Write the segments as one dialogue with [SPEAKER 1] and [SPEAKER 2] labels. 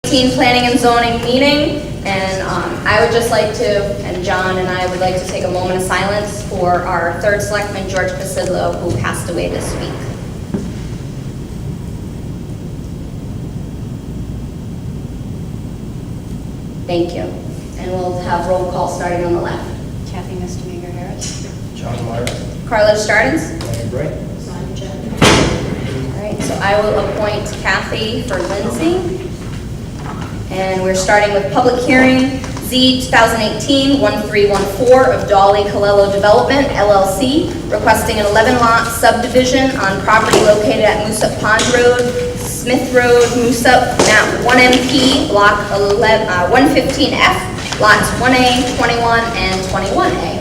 [SPEAKER 1] Planning and Zoning meeting, and I would just like to, and John and I would like to take a moment of silence for our third selectman, George Pasidlo, who passed away this week. Thank you. And we'll have roll call starting on the left.
[SPEAKER 2] Kathy Mr. Harris.
[SPEAKER 3] John Myers.
[SPEAKER 1] Carla Stardens.
[SPEAKER 3] Larry Bright.
[SPEAKER 2] Simon Jen.
[SPEAKER 1] All right, so I will appoint Kathy for Lindsay. And we're starting with public hearing Z 2018-1314 of Dolly Colello Development, LLC, requesting an 11-lot subdivision on property located at Moosup Pond Road, Smith Road, Moosup, map 1MP, block 115F, lots 1A, 21, and 21A.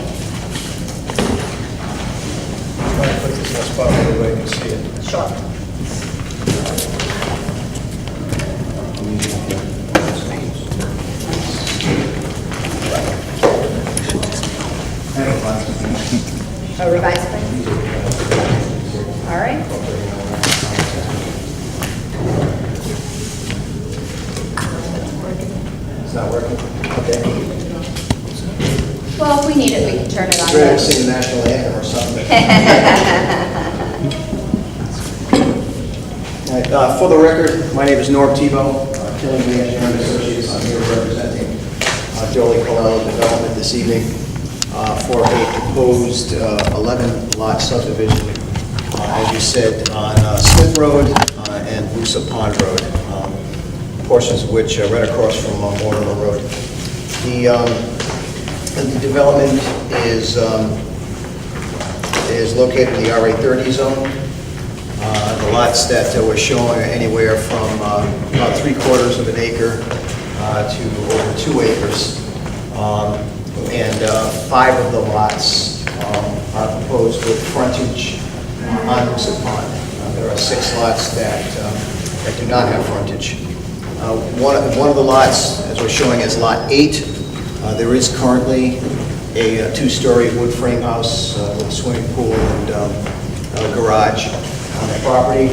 [SPEAKER 3] Try to put this in a spot where everybody can see it.
[SPEAKER 1] Sure. A revised plan? All right.
[SPEAKER 3] It's not working? Okay.
[SPEAKER 1] Well, if we need it, we can turn it on.
[SPEAKER 3] Ready to sing the national anthem or something. All right, for the record, my name is Norm Tebow, Killingley Engineering Associates. I'm here representing Dolly Colello Development this evening for a proposed 11-lot subdivision, as you said, on Smith Road and Moosup Pond Road, portions of which are right across from Mortimer Road. The development is located in the RA 30 zone. The lots that we're showing are anywhere from about 3/4 of an acre to over 2 acres. And 5 of the lots are proposed with frontage on Moosup Pond. There are 6 lots that do not have frontage. One of the lots, as we're showing, is lot 8. There is currently a 2-story wood frame house with a swimming pool and a garage on the property.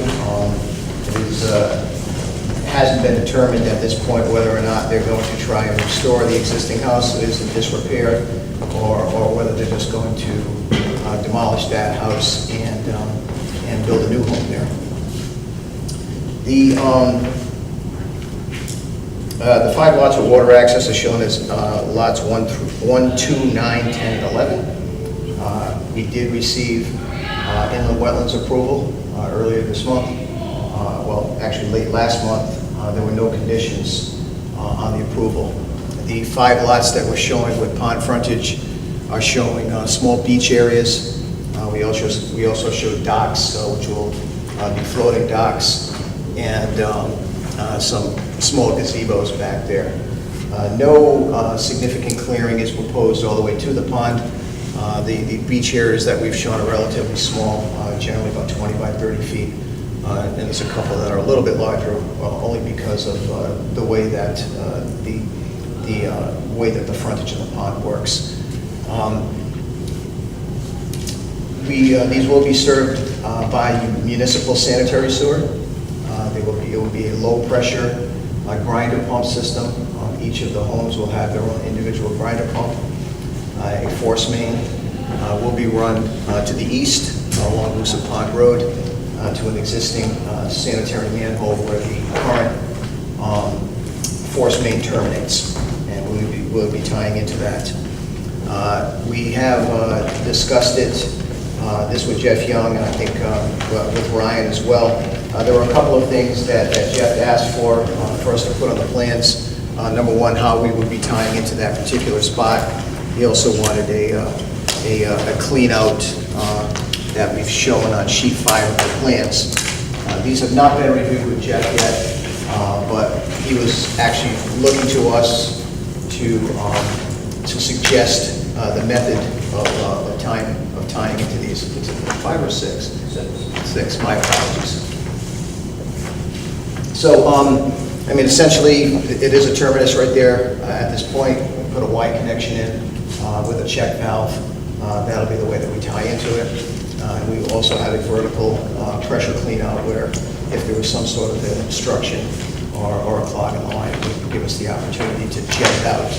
[SPEAKER 3] It hasn't been determined at this point whether or not they're going to try and restore the existing house that is in disrepair, or whether they're just going to demolish that house and build a new home there. The 5 lots with water access are shown as lots 1, 2, 9, 10, and 11. We did receive inland wetlands approval earlier this month. Well, actually late last month. There were no conditions on the approval. The 5 lots that we're showing with pond frontage are showing small beach areas. We also show docks, which will be floating docks, and some small gazebos back there. No significant clearing is proposed all the way to the pond. The beach areas that we've shown are relatively small, generally about 20 by 30 feet. And there's a couple that are a little bit larger, only because of the way that the frontage of the pond works. These will be served by municipal sanitary sewer. It will be a low pressure grinder pump system. Each of the homes will have their own individual grinder pump. A force main will be run to the east along Moosup Pond Road to an existing sanitary manhole where the current force main terminates, and we'll be tying into that. We have discussed this with Jeff Young, and I think with Ryan as well. There were a couple of things that Jeff asked for us to put on the plans. Number one, how we would be tying into that particular spot. He also wanted a clean out that we've shown on sheet 5 of the plans. These have not been reviewed with Jeff yet, but he was actually looking to us to suggest the method of tying into these. Is it 5 or 6? 6. My apologies. So, I mean, essentially, it is a terminus right there at this point. We put a Y connection in with a check valve. That'll be the way that we tie into it. We also have a vertical pressure clean out where if there was some sort of an obstruction or a clog in the line. It would give us the opportunity to jet it out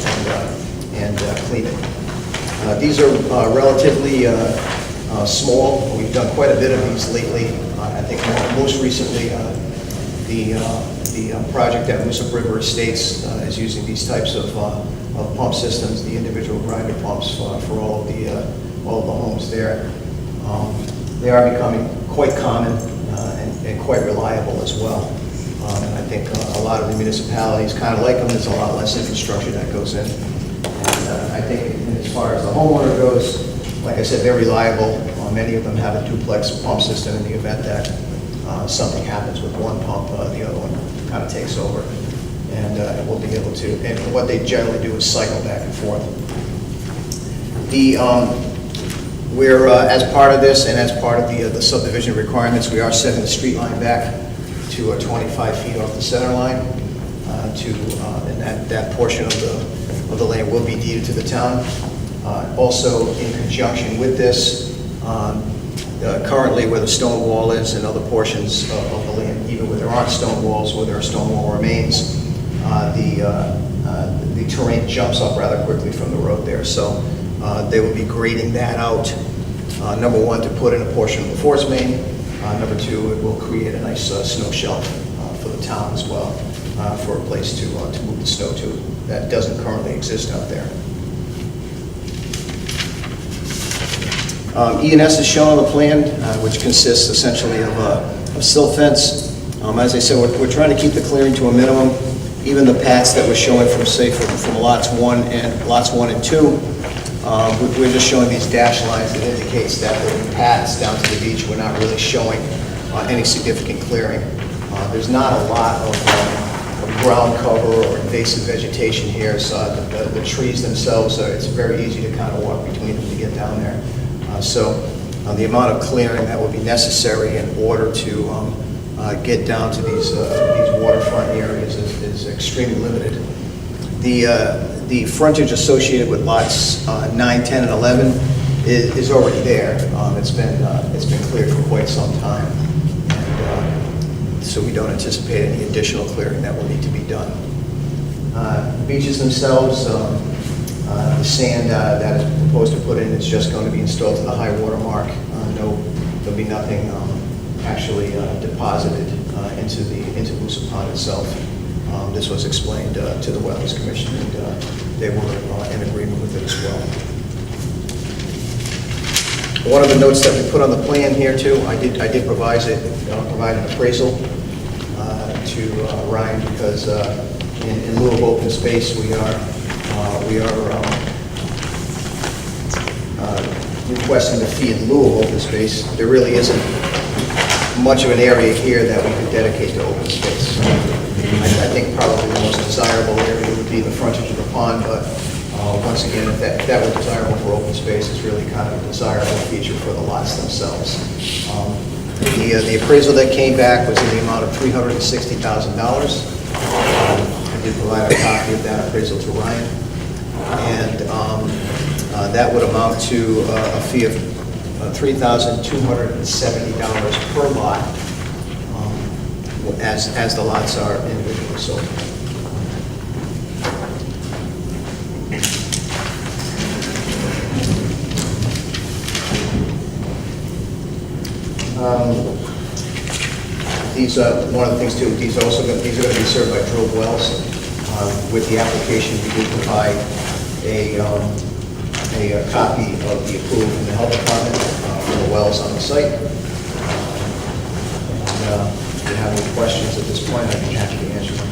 [SPEAKER 3] and clean it. These are relatively small. We've done quite a bit of these lately. I think most recently, the project at Moosup River Estates is using these types of pump systems, the individual grinder pumps for all of the homes there. They are becoming quite common and quite reliable as well. And I think a lot of the municipalities kind of like them. There's a lot less infrastructure that goes in. And I think as far as the homeowner goes, like I said, they're reliable. Many of them have a duplex pump system in the event that something happens with one pump, the other one kind of takes over. And we'll be able to, and what they generally do is cycle back and forth. We're, as part of this and as part of the subdivision requirements, we are setting the street line back to 25 feet off the center line, and that portion of the land will be deeded to the town. Also, in conjunction with this, currently where the stone wall is and other portions of the land, even where there aren't stone walls, where there are stone wall remains, the terrain jumps up rather quickly from the road there. So they will be grading that out. Number one, to put in a portion of the force main. Number two, it will create a nice snow shelf for the town as well, for a place to move the snow to. That doesn't currently exist out there. E&S is shown on the plan, which consists essentially of silt fence. As I said, we're trying to keep the clearing to a minimum. Even the paths that we're showing from, say, from lots 1 and 2, we're just showing these dashed lines that indicates that the paths down to the beach, we're not really showing any significant clearing. There's not a lot of ground cover or invasive vegetation here, so the trees themselves, it's very easy to kind of walk between them to get down there. So the amount of clearing that would be necessary in order to get down to these waterfront areas is extremely limited. The frontage associated with lots 9, 10, and 11 is already there. It's been cleared for quite some time, and so we don't anticipate any additional clearing that will need to be done. Beaches themselves, the sand that is proposed to put in is just going to be installed to the high water mark. There'll be nothing actually deposited into Moosup Pond itself. This was explained to the Wetlands Commission, and they were in agreement with it as well. One of the notes that we put on the plan here too, I did provide an appraisal to Ryan, because in lieu of open space, we are requesting the fee in lieu of open space. There really isn't much of an area here that we could dedicate to open space. I think probably the most desirable area would be the frontage of the pond, but once again, if that were desirable for open space, it's really kind of a desirable feature for the lots themselves. The appraisal that came back was in the amount of $360,000. I did provide a copy of that appraisal to Ryan, and that would amount to a fee of $3,270 per lot, as the lots are individually sold. These one of the things too. These are going to be served by drilled wells. With the application, we did provide a copy of the approval from the health department for the wells on the site. If you have any questions at this point, I'd be happy to answer them.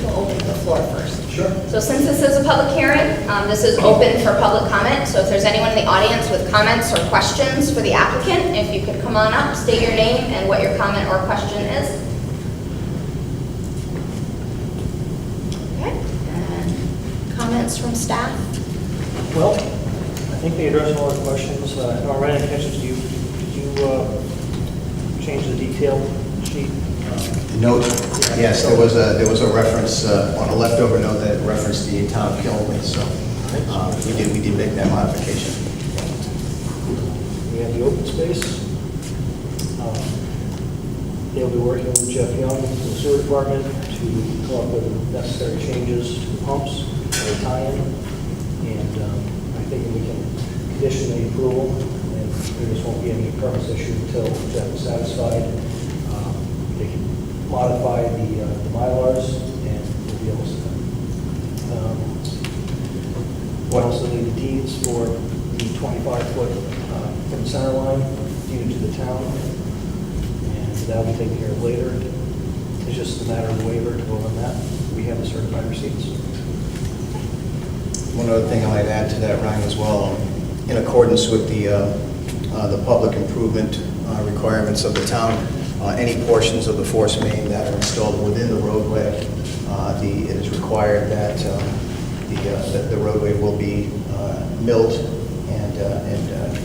[SPEAKER 1] We'll open the floor first.
[SPEAKER 3] Sure.
[SPEAKER 1] So since this is a public hearing, this is open for public comment. So if there's anyone in the audience with comments or questions for the applicant, if you could come on up, state your name and what your comment or question is. Okay. And comments from staff?
[SPEAKER 4] Well, I think they addressed all the questions. Ryan, did you change the detail sheet?
[SPEAKER 3] Note, yes, there was a reference on a leftover note that referenced the town of Killenly, so we did make that modification.
[SPEAKER 4] We have the open space. They'll be working with Jeff Young, from the sewer department, to come up with necessary changes to the pumps, or the tie-in. And I think we can condition the approval, and there just won't be any permits issued until Jeff is satisfied. They can modify the Mylars, and we'll be able to. What also need the deeds for the 25-foot from the center line deeded to the town, and that'll be taken care of later. It's just a matter of waiver to vote on that. We have the certified receipts.
[SPEAKER 3] One other thing I might add to that, Ryan, as well, in accordance with the public improvement requirements of the town, any portions of the force main that are installed within the roadway, it is required that the roadway will be milled and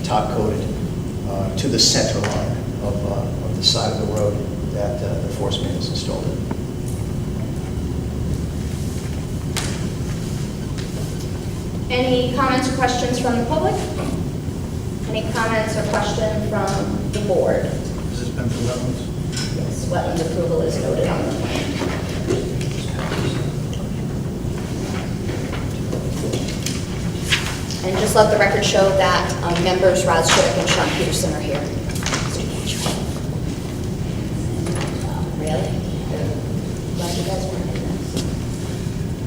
[SPEAKER 3] top coated to the center line of the side of the road that the force main is installed in.
[SPEAKER 1] Any comments or questions from the public? Any comments or questions from the board?
[SPEAKER 5] Has this been for wetlands?
[SPEAKER 1] Yes, wetlands approval is noted on the plan. And just let the record show that members Roz Schick and Sean Peterson are here. Really? Glad you guys weren't in this.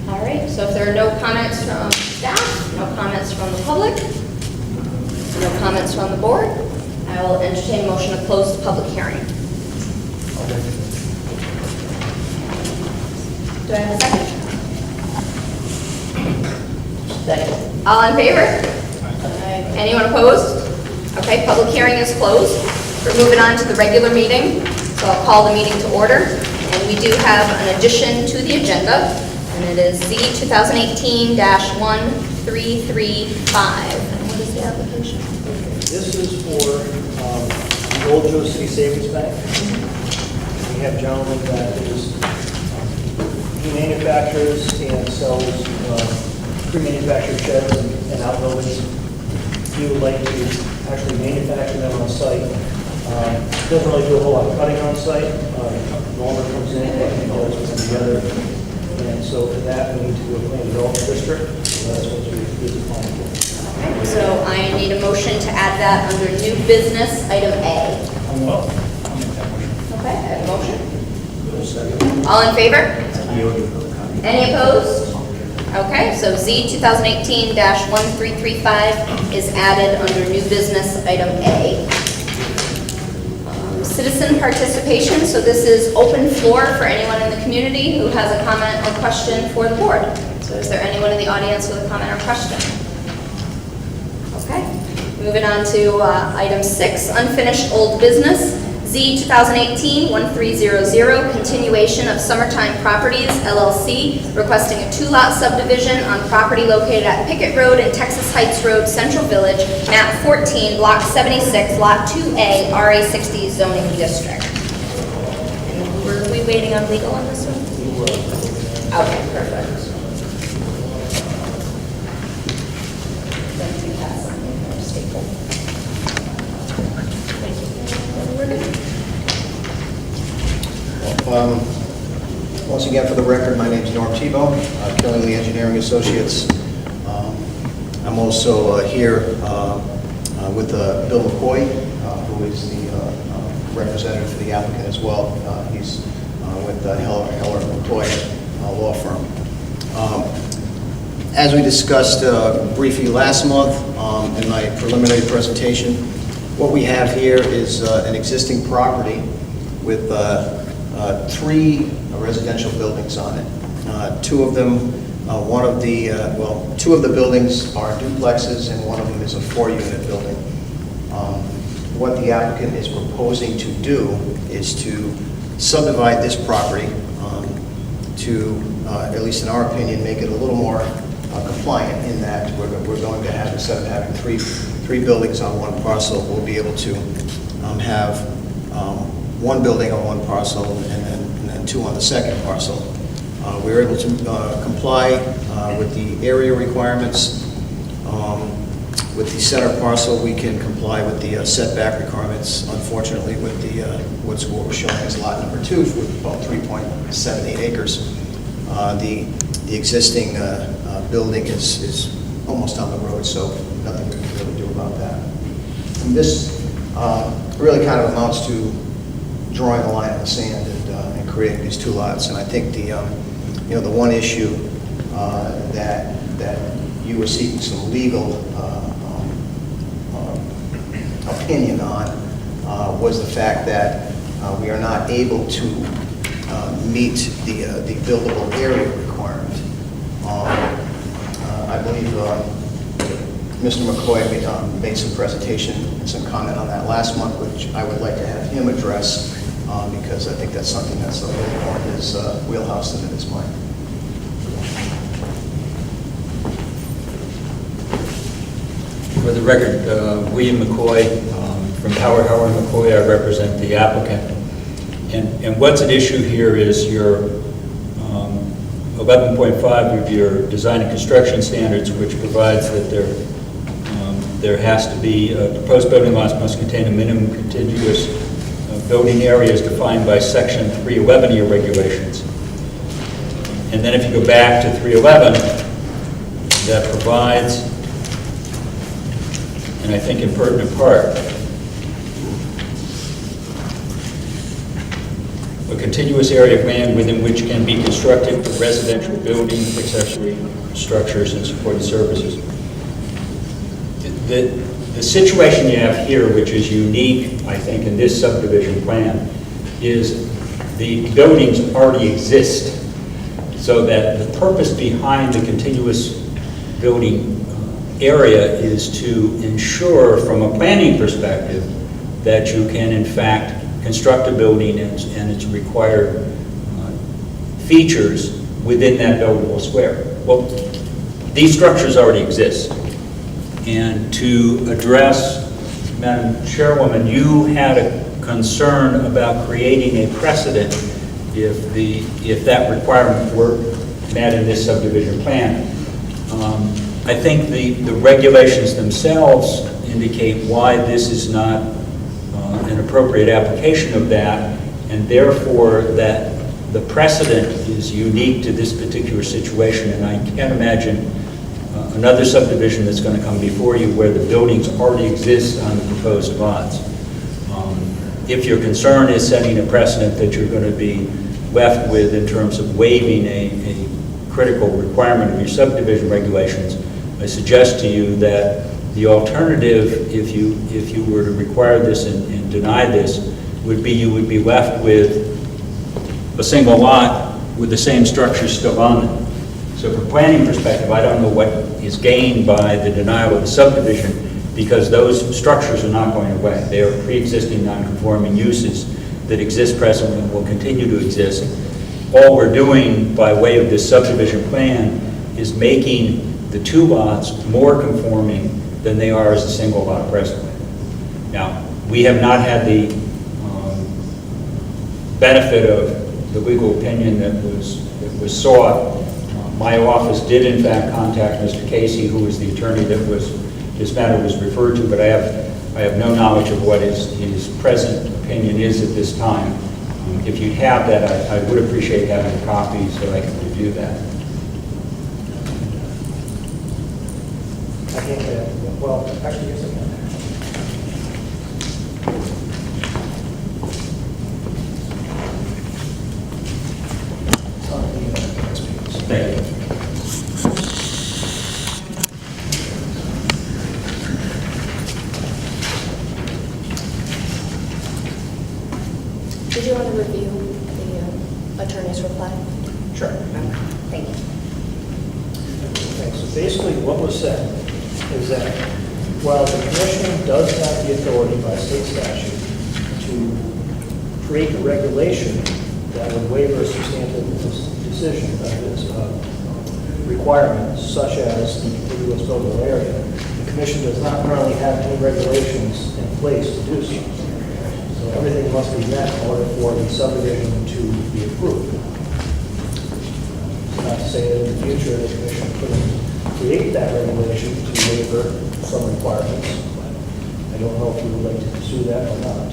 [SPEAKER 1] All right, so if there are no comments from staff, no comments from the public, no comments from the board, I will entertain a motion to close the public hearing. Do I have a second? Second. All in favor? Anyone opposed? Okay, public hearing is closed. We're moving on to the regular meeting, so I'll call the meeting to order. And we do have an addition to the agenda, and it is Z 2018-1335. And what is the application?
[SPEAKER 4] This is for the old Joe City Savings Bank. We have a gentleman that is, he manufactures and sells pre-manufactured sheds and outbuildings. He would like to actually manufacture them on site. Doesn't really do a whole lot of cutting on site. Norman comes in, but he does put them together. And so for that, we need to do a plan development district. So that's what we do the plan for.
[SPEAKER 1] Okay, so I need a motion to add that under new business, item A.
[SPEAKER 5] I'll make that motion.
[SPEAKER 1] Okay, I have a motion. All in favor? Any opposed? Okay, so Z 2018-1335 is added under new business, item A. Citizen participation, so this is open floor for anyone in the community who has a comment or question for the board. So is there anyone in the audience with a comment or question? Okay, moving on to item 6, unfinished old business. Z 2018-1300, continuation of Summertime Properties, LLC, requesting a 2-lot subdivision on property located at Pickett Road and Texas Heights Road, Central Village, map 14, block 76, lot 2A, RA60 zoning district. And were we waiting on legal on this one? Okay, perfect.
[SPEAKER 3] Once again, for the record, my name is Norm Tebow, Killingley Engineering Associates. I'm also here with Bill McCoy, who is the representative for the applicant as well. He's with Heller McCoy Law Firm. As we discussed briefly last month in my preliminary presentation, what we have here is an existing property with 3 residential buildings on it. Two of them, two of the buildings are duplexes and one of them is a 4-unit building. What the applicant is proposing to do is to subdivide this property to, at least in our opinion, make it a little more compliant in that we're going to have, instead of having three buildings on one parcel, we'll be able to have 1 building on one parcel and then 2 on the second parcel. We were able to comply with the area requirements. With the center parcel, we can comply with the setback requirements. Unfortunately, with the, what we're showing as lot number 2, with about 3.78 acres, the existing building is almost on the road, so nothing we can really do about that. And this really kind of amounts to drawing a line in the sand and creating these 2 lots. And I think the, you know, the one issue that you were seeking some legal opinion on was the fact that we are not able to meet the buildable area requirement. I believe Mr. McCoy made some presentation and some comment on that last month, which I would like to have him address because I think that's something that's a little more in his wheelhouse than it is mine.
[SPEAKER 6] For the record, William McCoy from Howard McCoy, I represent the applicant. And what's at issue here is your 11.5 of your design and construction standards, which provides that there has to be, proposed building lots must contain a minimum contiguous building area as defined by section 311 of your regulations. And then if you go back to 311, that provides, and I think in pertinent part, a contiguous area of land within which can be constructed residential buildings, accessory structures, and supporting services. The situation you have here, which is unique, I think, in this subdivision plan, is the buildings already exist, so that the purpose behind the contiguous building area is to ensure, from a planning perspective, that you can, in fact, construct a building and its required features within that buildable square. Well, these structures already exist. And to address, Madam Chairwoman, you had a concern about creating a precedent if that requirement were met in this subdivision plan. I think the regulations themselves indicate why this is not an appropriate application of that, and therefore that the precedent is unique to this particular situation, and I can't imagine another subdivision that's going to come before you where the buildings already exist on the proposed lots. If your concern is setting a precedent that you're going to be left with in terms of waiving a critical requirement of your subdivision regulations, I suggest to you that the alternative, if you were to require this and deny this, would be you would be left with a single lot with the same structure still on it. So from a planning perspective, I don't know what is gained by the denial of the subdivision, because those structures are not going away. They are pre-existing non-conforming uses that exist presently and will continue to exist. All we're doing by way of this subdivision plan is making the 2 lots more conforming than they are as a single lot presently. Now, we have not had the benefit of the legal opinion that was sought. My office did in fact contact Mr. Casey, who was the attorney that this matter was referred to, but I have no knowledge of what his present opinion is at this time. If you have that, I would appreciate having a copy so I can review that.
[SPEAKER 4] I think that, well, actually, yes, I can. It's on the next page.
[SPEAKER 6] Thank you.
[SPEAKER 1] Did you want to review the attorney's reply?
[SPEAKER 3] Sure.
[SPEAKER 1] Thank you.
[SPEAKER 4] Okay, so basically what was said is that while the commission does have the authority by state statute to create a regulation that would waiver a substantive decision of this requirement, such as the contiguous buildable area, the commission does not currently have any regulations in place to do so. So everything must be met in order for the subdivision to be approved. Not to say that in the future the commission couldn't create that regulation to waiver some requirements. I don't know if you would like to pursue that or not.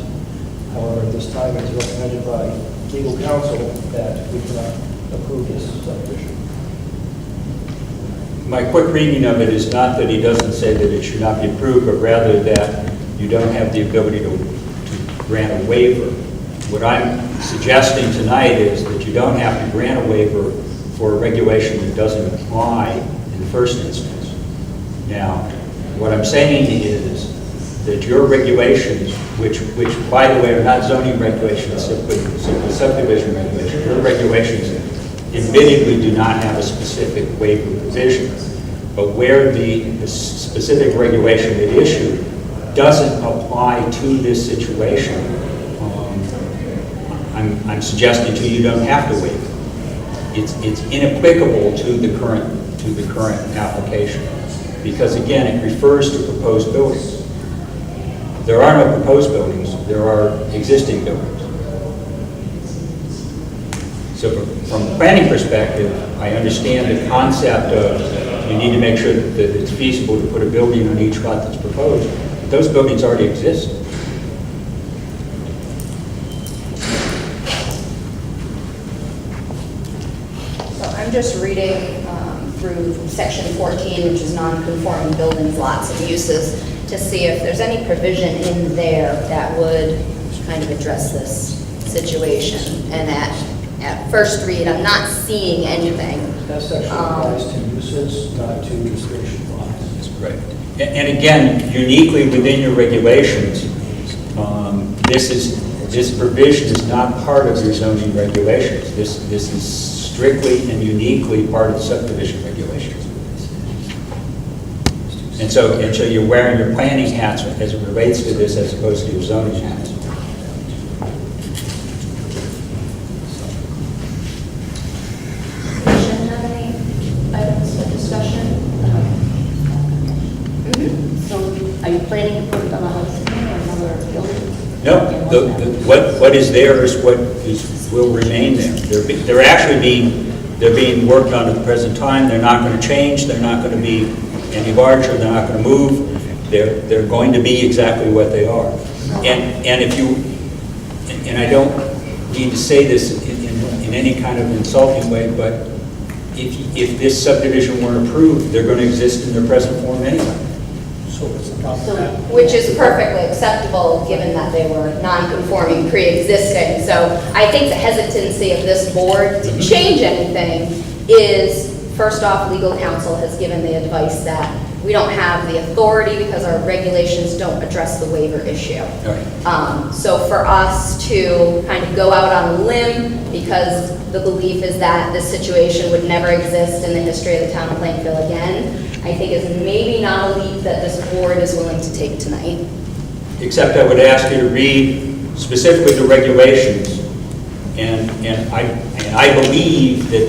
[SPEAKER 4] However, at this time, it's recommended by legal counsel that we cannot approve this subdivision.
[SPEAKER 6] My quick reading of it is not that he doesn't say that it should not be approved, but rather that you don't have the ability to grant a waiver. What I'm suggesting tonight is that you don't have to grant a waiver for a regulation that doesn't apply in the first instance. Now, what I'm saying is that your regulations, which by the way are not zoning regulations, simply subdivision regulations, your regulations admittedly do not have a specific waiver provision, but where the specific regulation at issue doesn't apply to this situation, I'm suggesting to you don't have to waive it. It's inapplicable to the current application, because again, it refers to proposed buildings. There are no proposed buildings, there are existing buildings. So from a planning perspective, I understand the concept of you need to make sure that it's feasible to put a building on each lot that's proposed. But those buildings already exist.
[SPEAKER 1] So I'm just reading through section 14, which is non-conforming buildings, lots, and uses, to see if there's any provision in there that would kind of address this situation. And at first read, I'm not seeing anything.
[SPEAKER 4] That section applies to uses, not to restriction lots.
[SPEAKER 6] That's correct. And again, uniquely within your regulations, this provision is not part of your zoning regulations. This is strictly and uniquely part of the subdivision regulations. And so you're wearing your planning hats as it relates to this as opposed to your zoning hats.
[SPEAKER 1] Commission have any items for discussion?
[SPEAKER 2] So are you planning to put it on a house or another building?
[SPEAKER 6] No, what is there is what will remain there. They're being worked on at the present time. They're not going to change. They're not going to be any larger. They're not going to move. They're going to be exactly what they are. And if you, and I don't need to say this in any kind of insulting way, but if this subdivision weren't approved, they're going to exist in their present form anyway.
[SPEAKER 4] So what's the problem with that?
[SPEAKER 1] Which is perfectly acceptable, given that they were non-conforming, pre-existing. So I think the hesitancy of this board to change anything is, first off, legal counsel has given the advice that we don't have the authority because our regulations don't address the waiver issue.
[SPEAKER 6] Right.
[SPEAKER 1] So for us to kind of go out on a limb, because the belief is that this situation would never exist in the history of the town of Plainfield again, I think is maybe not a leap that this board is willing to take tonight.
[SPEAKER 6] Except I would ask you to read specifically the regulations, and I believe that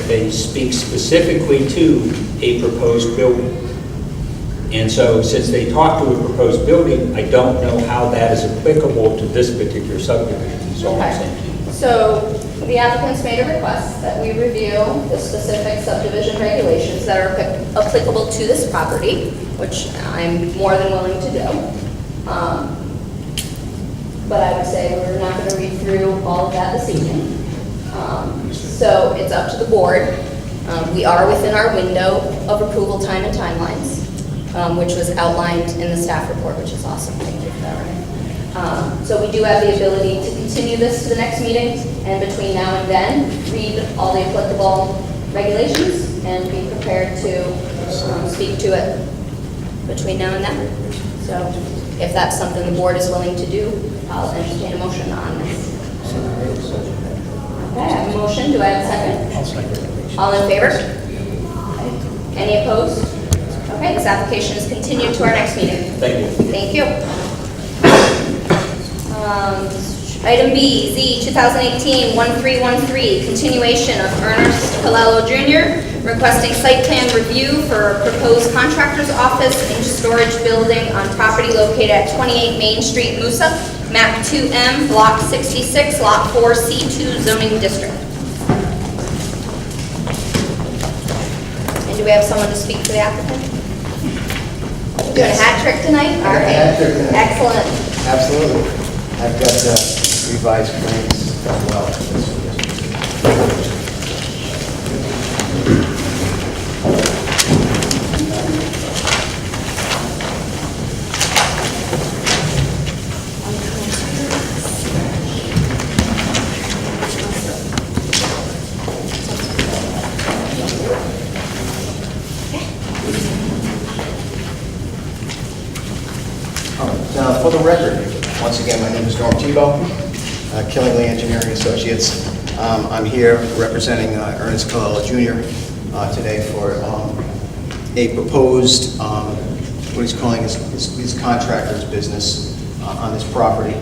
[SPEAKER 6] they speak specifically to a proposed building. And so since they talk to a proposed building, I don't know how that is applicable to this particular subdivision, is all I'm saying to you.
[SPEAKER 1] So the applicants made a request that we review the specific subdivision regulations that are applicable to this property, which I'm more than willing to do. But I would say we're not going to read through all of that this evening. So it's up to the board. We are within our window of approval time and timelines, which was outlined in the staff report, which is awesome. Thank you for that, Renee. So we do have the ability to continue this to the next meeting, and between now and then, read all the applicable regulations and be prepared to speak to it between now and then. So if that's something the board is willing to do, I'll entertain a motion on this. Okay, I have a motion. Do I have a second?
[SPEAKER 5] I'll second.
[SPEAKER 1] All in favor? Any opposed? Okay, this application is continued to our next meeting.
[SPEAKER 6] Thank you.
[SPEAKER 1] Thank you. Item B, Z 2018-1313, continuation of Ernest Colello Jr. requesting site plan review for a proposed contractor's office and storage building on property located at 28 Main Street, Moosup, map 2M, block 66, lot 4, C2 zoning district. And do do we have someone to speak for the applicant? Doing a hat trick tonight? All right.
[SPEAKER 3] Hat trick tonight.
[SPEAKER 1] Excellent.
[SPEAKER 3] Absolutely. I've got revised plans as well. Now, for the record, once again, my name is Norm Tebow, Killingley Engineering Associates. I'm here representing Ernest Colella Jr. Today for a proposed, what he's calling his contractor's business on this property.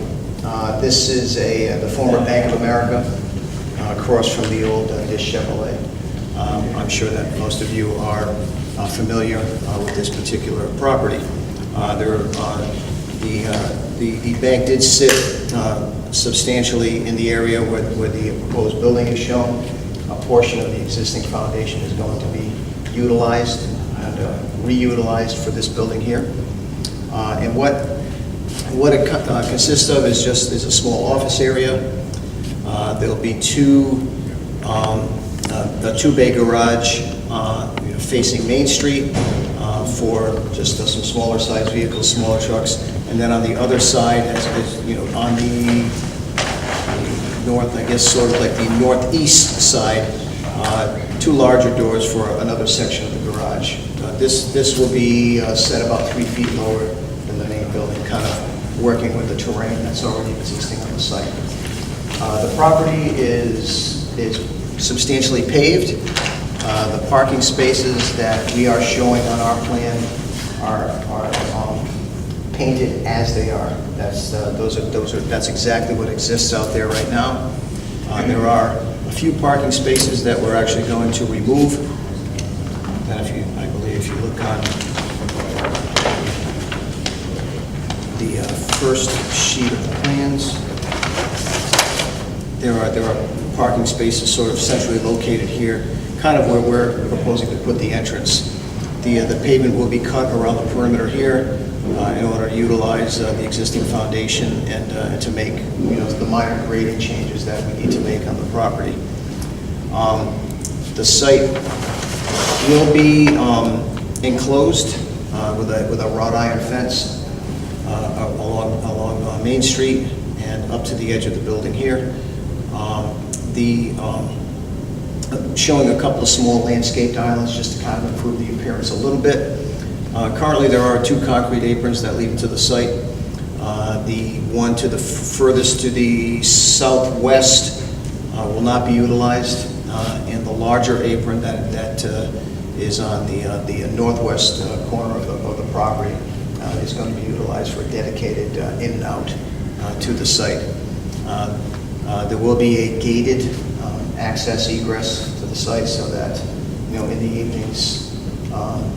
[SPEAKER 3] This is the former Bank of America, across from the old Dish Chevrolet. I'm sure that most of you are familiar with this particular property. The bank did sit substantially in the area where the proposed building is shown. A portion of the existing foundation is going to be utilized and reutilized for this building here. And what it consists of is a small office area. There'll be a two-bay garage facing Main Street for just some smaller sized vehicles, smaller trucks. And then on the other side, on the north, I guess sort of like the northeast side, two larger doors for another section of the garage. This will be set about 3 feet lower than the main building, kind of working with the terrain that's already existing on the site. The property is substantially paved. The parking spaces that we are showing on our plan are painted as they are. That's exactly what exists out there right now. There are a few parking spaces that we're actually going to remove. That I believe if you look on the first sheet of the plans, there are parking spaces sort of centrally located here, kind of where we're proposing to put the entrance. The pavement will be cut around the perimeter here in order to utilize the existing foundation and to make the minor grading changes that we need to make on the property. The site will be enclosed with a wrought iron fence along Main Street and up to the edge of the building here. Showing a couple of small landscaped islands just to kind of improve the appearance a little bit. Currently, there are 2 concrete aprons that lead to the site. The one to the furthest to the southwest will not be utilized, and the larger apron that is on the northwest corner of the property is going to be utilized for dedicated in and out to the site. There will be a gated access egress to the site so that, in the evenings,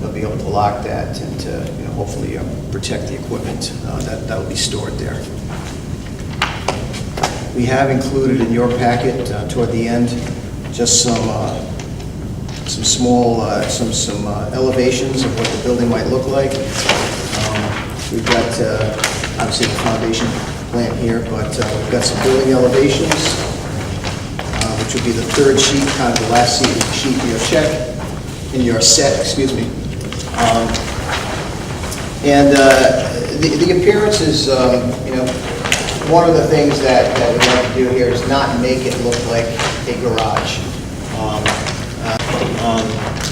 [SPEAKER 3] they'll be able to lock that and to, hopefully protect the equipment that will be stored there. We have included in your packet toward the end just some small elevations of what the building might look like. We've got obviously the foundation plan here, but we've got some building elevations, which will be the third sheet, kind of the last sheet in your set, excuse me. The appearance is, one of the things that we'd like to do here is not make it look like a garage.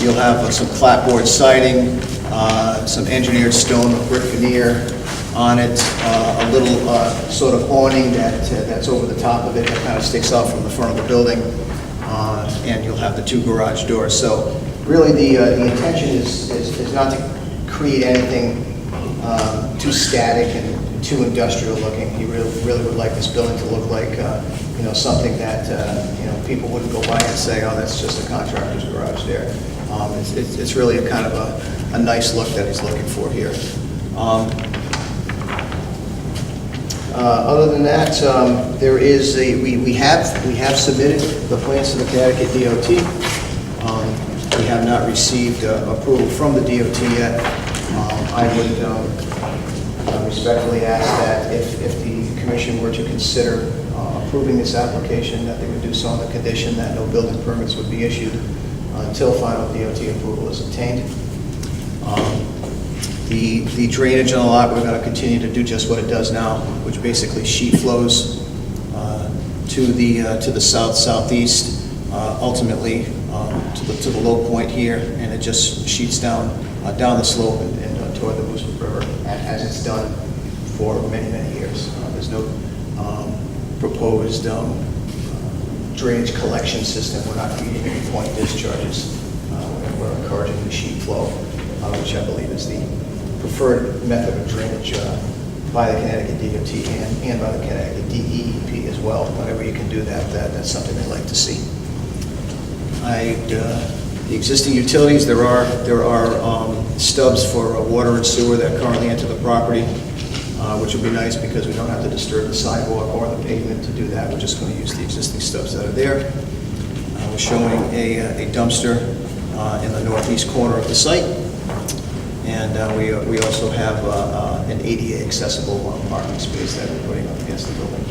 [SPEAKER 3] You'll have some clapboard siding, some engineered stone with brick veneer on it, a little sort of awning that's over the top of it that kind of sticks out from the front of the building, and you'll have the 2 garage doors. So really the intention is not to create anything too static and too industrial looking. He really would like this building to look like something that people wouldn't go by and say, oh, that's just a contractor's garage there. It's really a kind of a nice look that he's looking for here. Other than that, there is we have submitted the plans to the Connecticut DOT. We have not received approval from the DOT yet. I would respectfully ask that if the commission were to consider approving this application, that they would do so on the condition that no building permits would be issued until final DOT approval is obtained. The drainage on the lot, we're going to continue to do just what it does now, which basically sheet flows to the south, southeast, ultimately to the low point here, and it just sheets down the slope and toward the Moosup River, as it's done for many, many years. There's no proposed drainage collection system. We're not creating any point discharges. We're encouraging the sheet flow, which I believe is the preferred method of drainage by the Connecticut DOT and by the Connecticut DEP as well. Whenever you can do that, that's something I'd like to see. The existing utilities, there are stubs for water and sewer that currently enter the property, which will be nice because we don't have to disturb the sidewalk or the pavement to do that. We're just going to use the existing stubs that are there. We're showing a dumpster in the northeast corner of the site. And we also have an ADA accessible parking space that we're putting up against the building.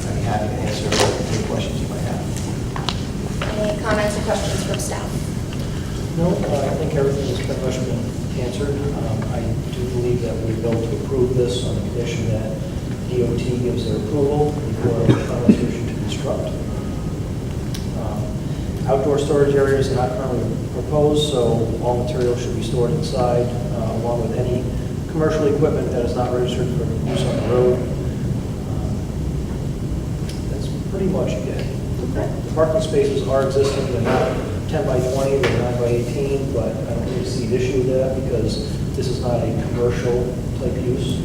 [SPEAKER 3] I'd be happy to answer any questions you might have.
[SPEAKER 1] Any comments or questions from staff?
[SPEAKER 4] No, I think everything has pretty much been answered. I do believe that we'll be able to approve this on the condition that DOT gives their approval before the final decision to construct. Outdoor storage areas are not currently proposed, so all materials should be stored inside, along with any commercial equipment that is not registered for use on the road. That's pretty much it. The parking spaces are existing. They're not 10 by 20, they're 9 by 18, but I don't really see an issue with that because this is not a commercial type use.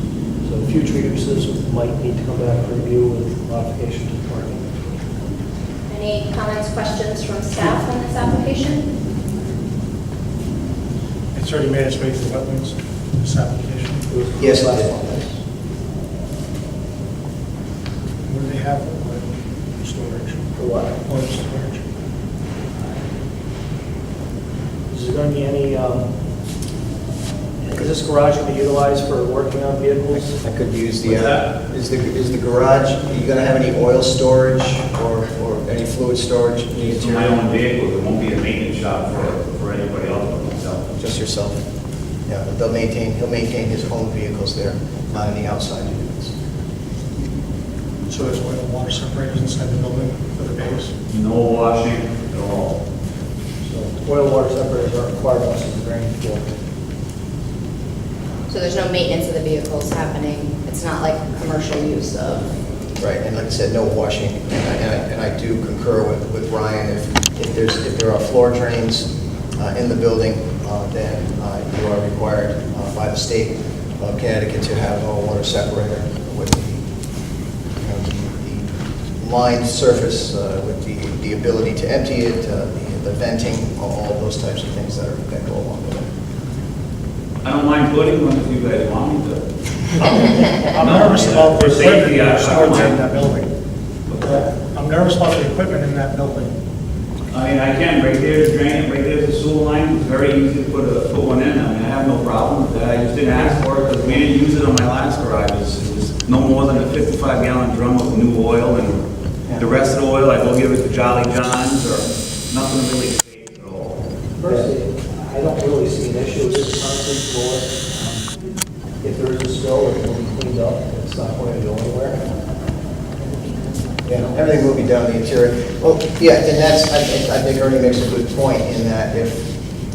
[SPEAKER 4] So future uses might need to come back for review with modification to the parking.
[SPEAKER 1] Any comments, questions from staff on this application?
[SPEAKER 5] It's already made its way through wetlands, this application.
[SPEAKER 3] Yes, it
[SPEAKER 4] Last
[SPEAKER 3] did.
[SPEAKER 4] one, yes.
[SPEAKER 5] What do they have for storage?
[SPEAKER 4] For what?
[SPEAKER 5] Oil storage?
[SPEAKER 4] Is there going to be any, is this garage going to be utilized for working on vehicles?
[SPEAKER 3] I could use the,
[SPEAKER 5] What's that?
[SPEAKER 3] is the garage, are you going to have any oil storage or any fluid storage in the
[SPEAKER 7] For my
[SPEAKER 3] interior?
[SPEAKER 7] own vehicle, there won't be a maintenance shop for anybody else but myself.
[SPEAKER 3] Just yourself? Yeah, but he'll maintain his own vehicles there, not any outside units.
[SPEAKER 5] So there's oil and water separators inside the building for the base?
[SPEAKER 7] No washing at all.
[SPEAKER 4] So oil water separators are required unless it's a drainage field.
[SPEAKER 1] So there's no maintenance of the vehicles happening? It's not like commercial use of?
[SPEAKER 3] Right, and like I said, no washing, and I do concur with Ryan, if there are floor drains in the building, then you are required by the state of Connecticut to have a water separator with the lined surface, with the ability to empty it, the venting, all of those types of things that go along with it.
[SPEAKER 7] I don't mind putting one if you guys want me to.
[SPEAKER 5] I'm
[SPEAKER 7] No,
[SPEAKER 5] nervous about the
[SPEAKER 7] for safety,
[SPEAKER 5] equipment
[SPEAKER 7] I
[SPEAKER 5] that's stored
[SPEAKER 7] don't
[SPEAKER 5] in
[SPEAKER 7] mind.
[SPEAKER 5] that building. I'm nervous about the equipment in that building.
[SPEAKER 7] I mean, I can, right there's the drain, right there's the sewer line, it's very easy to put one in, I mean, I have no problem with that, I just didn't ask for it, because we didn't use it on my last garage, it was no more than a 55-gallon drum of new oil, and the rest of the oil, I go give it to Jolly John's, or nothing really safe at all.
[SPEAKER 4] Personally, I don't really see an issue with this concrete floor. If there is a spill, it will be cleaned up, it's not going to go anywhere.
[SPEAKER 3] Yeah, everything will be done in the interior. Well, yeah, and that's, I think Ernie makes a good point in that if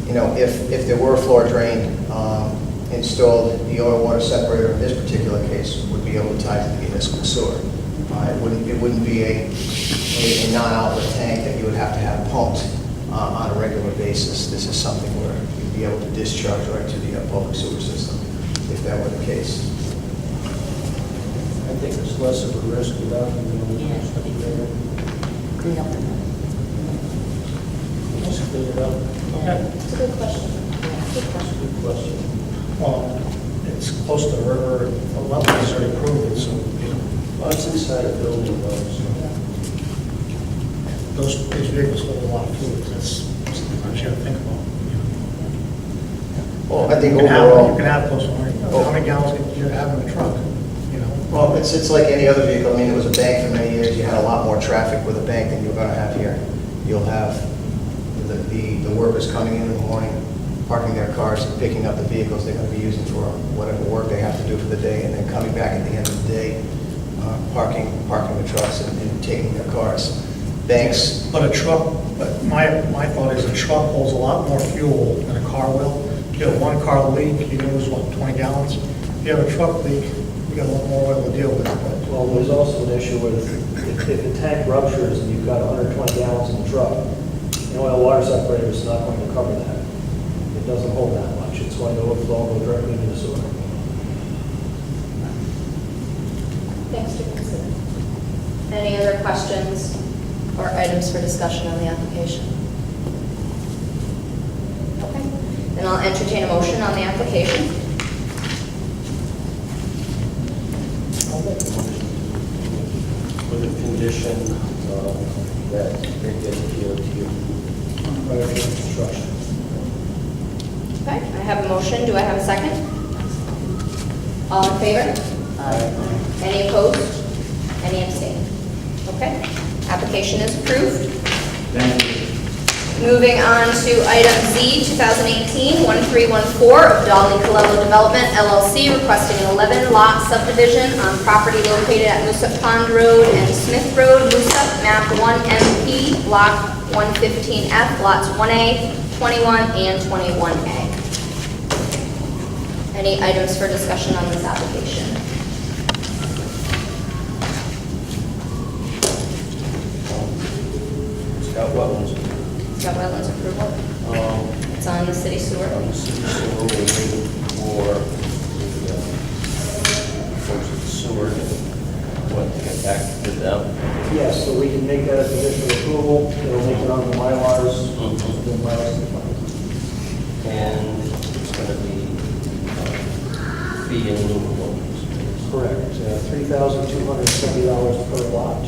[SPEAKER 3] there were a floor drain installed, the oil water separator in this particular case would be able to tie to the municipal sewer. It wouldn't be a non-outlet tank that you would have to have pumped on a regular basis. This is something where you'd be able to discharge right to the public sewer system, if that were the case.
[SPEAKER 4] I think it's less of a risk without,
[SPEAKER 2] Clean up the
[SPEAKER 4] Let's clean it up.
[SPEAKER 1] It's a good question. Good question.
[SPEAKER 4] Good question.
[SPEAKER 5] Well, it's close to the river, the wetlands already approved it, so,
[SPEAKER 4] Well, it's inside a building though, so.
[SPEAKER 5] these vehicles hold a lot of fluid, that's something you gotta think about.
[SPEAKER 3] Well, I think
[SPEAKER 5] You
[SPEAKER 3] overall,
[SPEAKER 5] can have close to, how many gallons can you have in a truck, you know?
[SPEAKER 3] well, it's like any other vehicle. I mean, it was a bank for many years. You had a lot more traffic with a bank than you're going to have here. You'll have the workers coming in the morning, parking their cars, and picking up the vehicles they're going to be using for whatever work they have to do for the day, and then coming back at the end of the day, parking the trucks and taking their cars. Banks,
[SPEAKER 5] But a truck, but my thought is a truck holds a lot more fuel than a car will. You have one car leak, you lose, what, 20 gallons? If you have a truck leak, you got a lot more oil to deal with. But
[SPEAKER 4] Well, there's also an issue with, if the tank ruptures and you've got 120 gallons in the truck, the oil water separator is not going to cover that. It doesn't hold that much. It's going to overflow and go directly into the sewer.
[SPEAKER 1] Thanks to consider. Any other questions or items for discussion on the application? Okay, then I'll entertain a motion on the application.
[SPEAKER 8] With a condition that they get DOT
[SPEAKER 4] Prior to construction.
[SPEAKER 1] Okay, I have a motion. Do I have a second? All in favor? Any opposed? Any abstained? Okay, application is approved.
[SPEAKER 7] Thank you.
[SPEAKER 1] Moving on to item Z, 2018-1314 of Dolly Colello Development LLC, requesting an 11-lot subdivision on property located at Moosop Pond Road and Smith Road, Moosop, map 1MP, block 115F, lots 1A, 21, and 21A. Any items for discussion on this application?
[SPEAKER 8] It's got wetlands.
[SPEAKER 1] It's got wetlands approval. It's on the city sewer.
[SPEAKER 8] On the city sewer, we're waiting for the folks at the sewer to get back to them.
[SPEAKER 4] Yes, so we can make that a condition of approval. It'll make it on the Mylars. The Mylars will be fine.
[SPEAKER 8] And it's going to be fee in lieu of loans.
[SPEAKER 4] Correct. $3,270 per lot,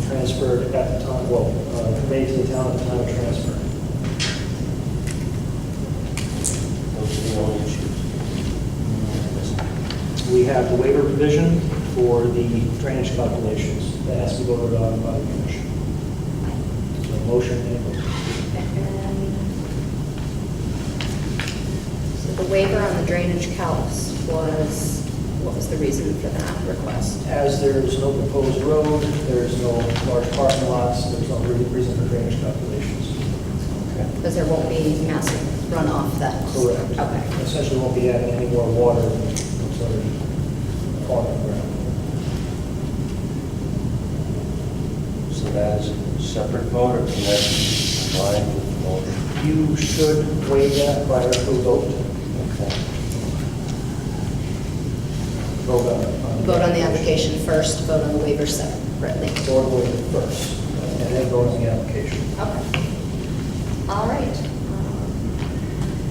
[SPEAKER 4] transferred at the time, conveyed to the town at the time of transfer.
[SPEAKER 8] Those are the only issues.
[SPEAKER 4] We have the waiver provision for the drainage calculations that has to be voted on by the commission. So motion and
[SPEAKER 1] So the waiver on the drainage calcs was, what was the reason for that request?
[SPEAKER 4] as there's no proposed road, there's no large parking lots, there's no reason for drainage calculations.
[SPEAKER 1] Because there won't be massive runoff then?
[SPEAKER 4] Correct.
[SPEAKER 1] Okay.
[SPEAKER 4] Essentially won't be adding any more water than what's already falling on the ground.
[SPEAKER 8] So that is a separate vote, or can that be combined with the motion?
[SPEAKER 4] You should waive that prior to a vote.
[SPEAKER 8] Okay.
[SPEAKER 1] Vote on the application first, vote on the waiver separately.
[SPEAKER 4] Board waive it first, and then vote on the application.
[SPEAKER 1] Okay. All right.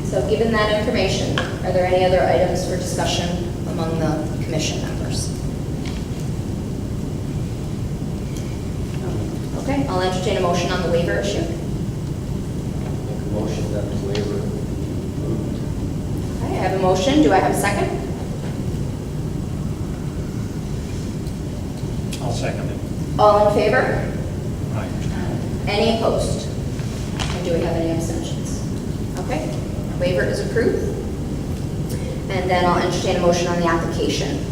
[SPEAKER 1] So given that information, are there any other items for discussion among the commission members? Okay, I'll entertain a motion on the waiver issue.
[SPEAKER 8] Make a motion that the waiver be approved.
[SPEAKER 1] Okay, I have a motion. Do I have a second?
[SPEAKER 5] I'll second it.
[SPEAKER 1] All in favor?
[SPEAKER 5] Aye.
[SPEAKER 1] Any opposed? And do we have any abstentions? Okay, waiver is approved. And then I'll entertain a motion on the application.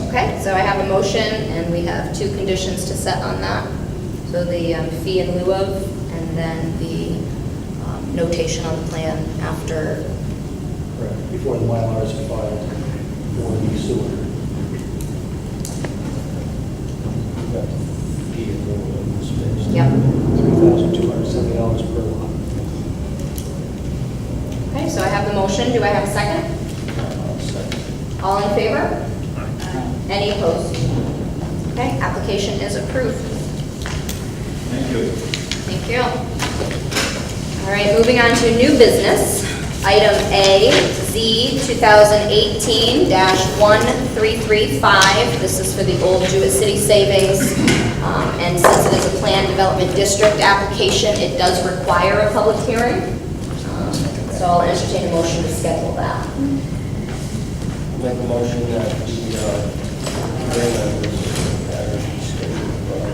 [SPEAKER 1] Okay, so I have a motion, and we have two conditions to set on that. So the fee in lieu of, and then the notation on the plan after.
[SPEAKER 4] Correct. Before the Mylars are filed for the sewer.
[SPEAKER 8] We've got the fee in lieu of the space.
[SPEAKER 1] Yep.
[SPEAKER 4] $3,270 per lot.
[SPEAKER 1] Okay, so I have the motion. Do I have a second?
[SPEAKER 8] I'll second.
[SPEAKER 1] All in favor? Any opposed? Okay, application is approved.
[SPEAKER 7] Thank you.
[SPEAKER 1] Thank you. All right, moving on to new business. Item A, Z 2018-1335. This is for the old Jewett City Savings. And since it is a planned development district application, it does require a public hearing. So I'll entertain a motion to schedule that.
[SPEAKER 8] Make a motion that the hearing on this matter be scheduled for.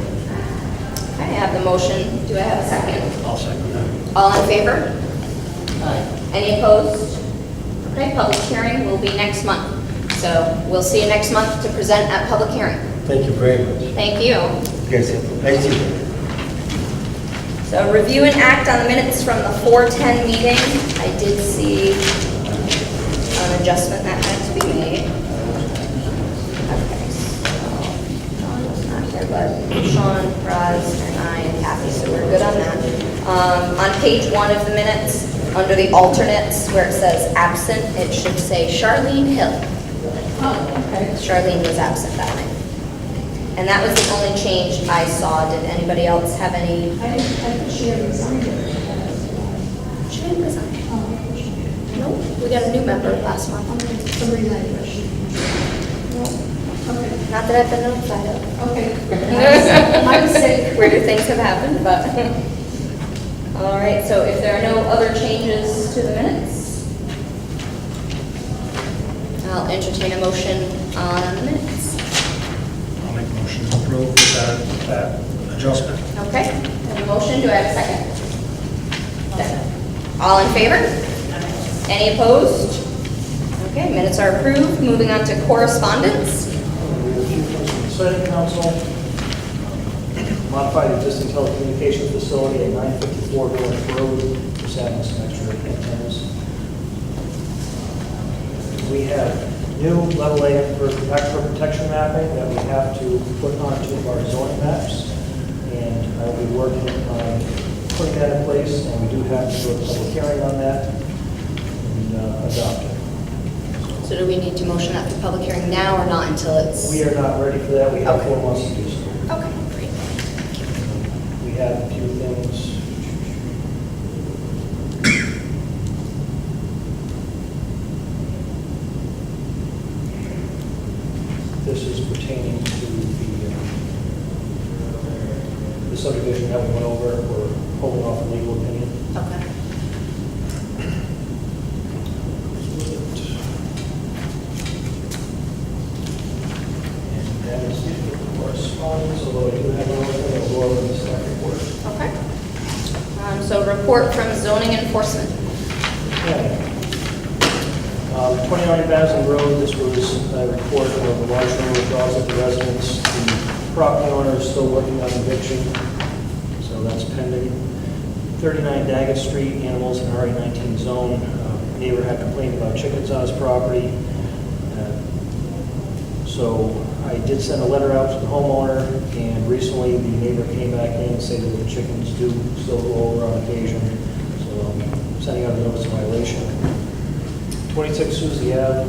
[SPEAKER 1] Okay, I have the motion. Do I have a second?
[SPEAKER 5] I'll second that.
[SPEAKER 1] All in favor?
[SPEAKER 2] Aye.
[SPEAKER 1] Any opposed? Okay, public hearing will be next month. So we'll see you next month to present at public hearing.
[SPEAKER 9] Thank you very much.
[SPEAKER 1] Thank you.
[SPEAKER 9] Yes, nice to meet you.
[SPEAKER 1] So review and act on the minutes from the 4:10 meeting. I did see an adjustment that had to be made. Okay, so Sean's not here, but Sean, Roz, and I, and Kathy, so we're good on that. On page 1 of the minutes, under the alternates, where it says absent, it should say Charlene Hill.
[SPEAKER 2] Oh, okay.
[SPEAKER 1] Charlene was absent that night. And that was the only change I saw. Did anybody else have any?
[SPEAKER 10] I think she had resigned.
[SPEAKER 1] She didn't resign. Nope, we got a new member last month.
[SPEAKER 10] Somebody like her. Okay.
[SPEAKER 1] Not that I've been notified of.
[SPEAKER 10] Okay. My mistake.
[SPEAKER 1] Weirder things have happened, but. All right, so if there are no other changes to the minutes, I'll entertain a motion on the minutes.
[SPEAKER 5] I'll make a motion to approve with that adjustment.
[SPEAKER 1] Okay, I have a motion, do I have a second? All in favor? Any opposed? Okay, minutes are approved. Moving on to correspondence.
[SPEAKER 4] We have a few things from the Senate Council. Modify the existing telecommunications facility at 954 Village Road, just adding some extra antennas. We have new level A aquifer protection mapping that we have to put onto our zoning maps, and I'll be working on putting that in place, and we do have to do a public hearing on that and adopt it.
[SPEAKER 1] So do we need to motion that for public hearing now or not until it's?
[SPEAKER 4] We are not ready for that. We have
[SPEAKER 1] Okay.
[SPEAKER 4] 4 months to do so.
[SPEAKER 1] Okay, great.
[SPEAKER 4] We have a few things. This is pertaining to the subdivision that we went over. We're holding off a legal opinion.
[SPEAKER 1] Okay.
[SPEAKER 4] And that is the correspondence, although I do have another thing that will go over in the staff report.
[SPEAKER 1] Okay. So report from zoning enforcement.
[SPEAKER 4] Okay. 29 Basil Road, this was a report of a large number of dogs at the residence. The property owner is still working on eviction, so that's pending. 39 Daggett Street, animals in RE19 zone. Neighbor had complained about chickens on his property. So I did send a letter out to the homeowner, and recently the neighbor came back in and said that the chickens do still go over on occasion. So I'm sending out a notice of violation. 26 Suzie Ave,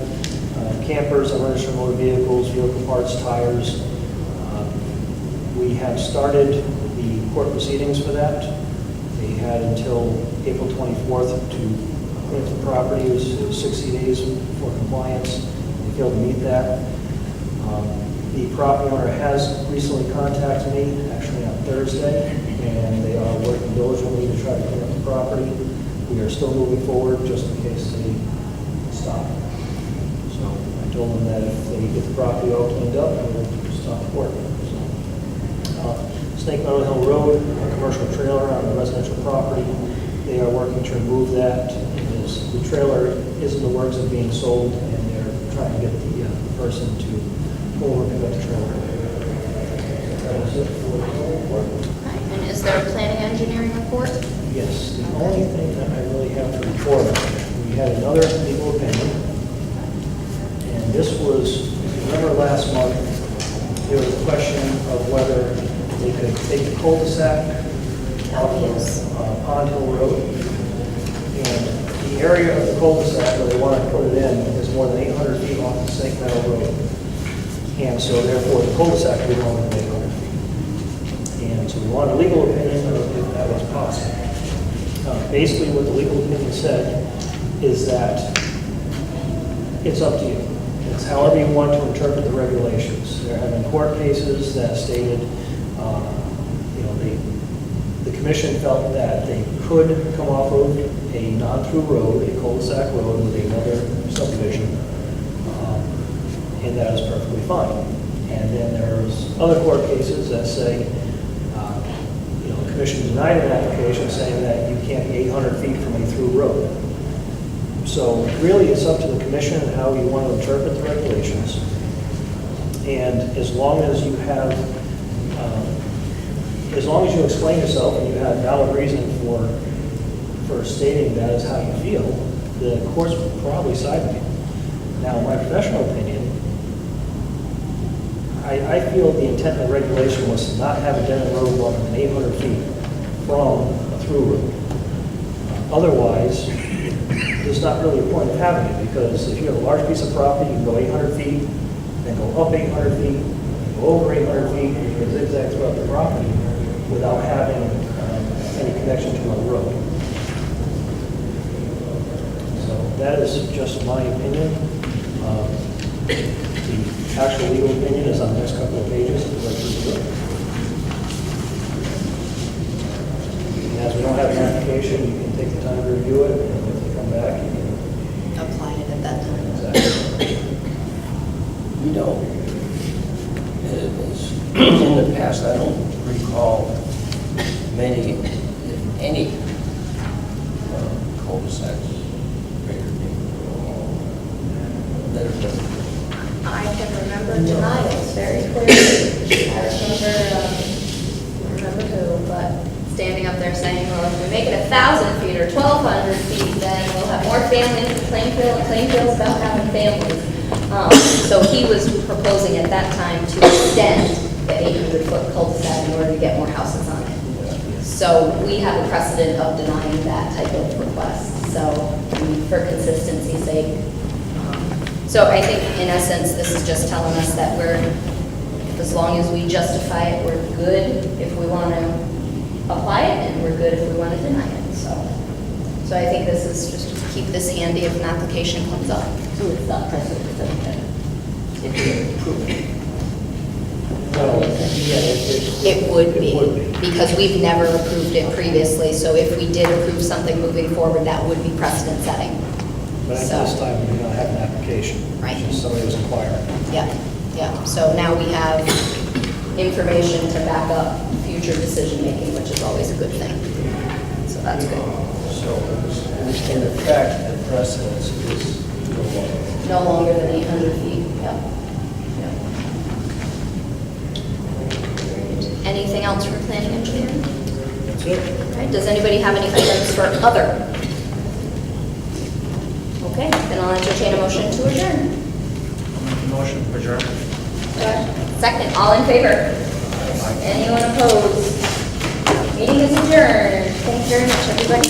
[SPEAKER 4] campers, unregistered motor vehicles, vehicle parts, tires. We have started the court proceedings for that. They had until April 24th to clean up the property. It was 60 days for compliance. They failed to meet that. The property owner has recently contacted me, actually on Thursday, and they are working diligently to try to clean up the property. We are still moving forward just in case they stop. So I told them that if they get the property all cleaned up, I will stop work. So, Snake Meadow Hill Road, a commercial trailer on the residential property. They are working to remove that. The trailer is in the works of being sold, and they're trying to get the person to pull over and pick up the trailer. That was it for the report.
[SPEAKER 1] And is there a planning engineering report?
[SPEAKER 4] Yes, the only thing that I really have to report on, we had another legal opinion, and this was, if you remember last month, there was a question of whether they could take the cul-de-sac off of Pond Hill Road, and the area of the cul-de-sac where they want to put it in is more than 800 feet off the Snake Meadow Road, and so therefore the cul-de-sac would be longer than 800 feet. And so we wanted a legal opinion of if that was possible. Basically, what the legal opinion said is that it's up to you. It's however you want to interpret the regulations. There have been court cases that stated, you know, the commission felt that they could come off of a non-through road, a cul-de-sac road with another subdivision, and that is perfectly fine. And then there's other court cases that say, you know, the commission denied an application saying that you can't be 800 feet from a through road. So really, it's up to the commission and how you want to interpret the regulations. And as long as you have, as long as you explain yourself and you have valid reason for stating that is how you feel, the courts will probably side with you. Now, in my professional opinion, I feel the intent of the regulation was to not have a dead end road more than 800 feet from a through road. Otherwise, there's not really a point of having it, because if you have a large piece of property, you can go 800 feet, then go up 800 feet, go over 800 feet, and you can zigzag throughout the property without having any connection to a road. So that is just my opinion. The actual legal opinion is on the next couple of pages. If you'd like to review it. And as we don't have an application, you can take the time to review it, and if you come back, you can.
[SPEAKER 1] Apply it at that time.
[SPEAKER 4] Exactly.
[SPEAKER 8] You know, in the past, I don't recall many, if any, cul-de-sacs that have been.
[SPEAKER 1] I can remember denials very clearly. I remember who, but standing up there saying, well, if we make it 1,000 feet or 1,200 feet, then we'll have more families in Plainfield, and Plainfield's about having families. So he was proposing at that time to extend the 800-foot cul-de-sac in order to get more houses on it. So we have a precedent of denying that type of request. So for consistency's sake. So I think in essence, this is just telling us that we're, as long as we justify it, we're good if we want to apply it, and we're good if we want to deny it. So I think this is just to keep this handy if an application comes up.
[SPEAKER 2] So it's not precedent that if you approve it.
[SPEAKER 4] Well, yeah,
[SPEAKER 1] It would be,
[SPEAKER 4] It would be.
[SPEAKER 1] because we've never approved it previously. So if we did approve something moving forward, that would be precedent setting.
[SPEAKER 4] But at
[SPEAKER 1] So-
[SPEAKER 4] this time, we do not have an application.
[SPEAKER 1] Right.
[SPEAKER 4] Just somebody was inquiring.
[SPEAKER 1] Yeah, yeah. So now we have information to back up future decision-making, which is always a good thing. So that's good.
[SPEAKER 8] So, in effect, the precedence is no longer.
[SPEAKER 1] No longer than 800 feet, yep. Yep. Anything else for planning engineering?
[SPEAKER 4] That's it.
[SPEAKER 1] All right, does anybody have any items for other? Okay, then I'll entertain a motion to adjourn.
[SPEAKER 5] Motion for adjournment.
[SPEAKER 1] Second, all in favor? Anyone opposed? Meeting is adjourned. Thank you very much, everybody.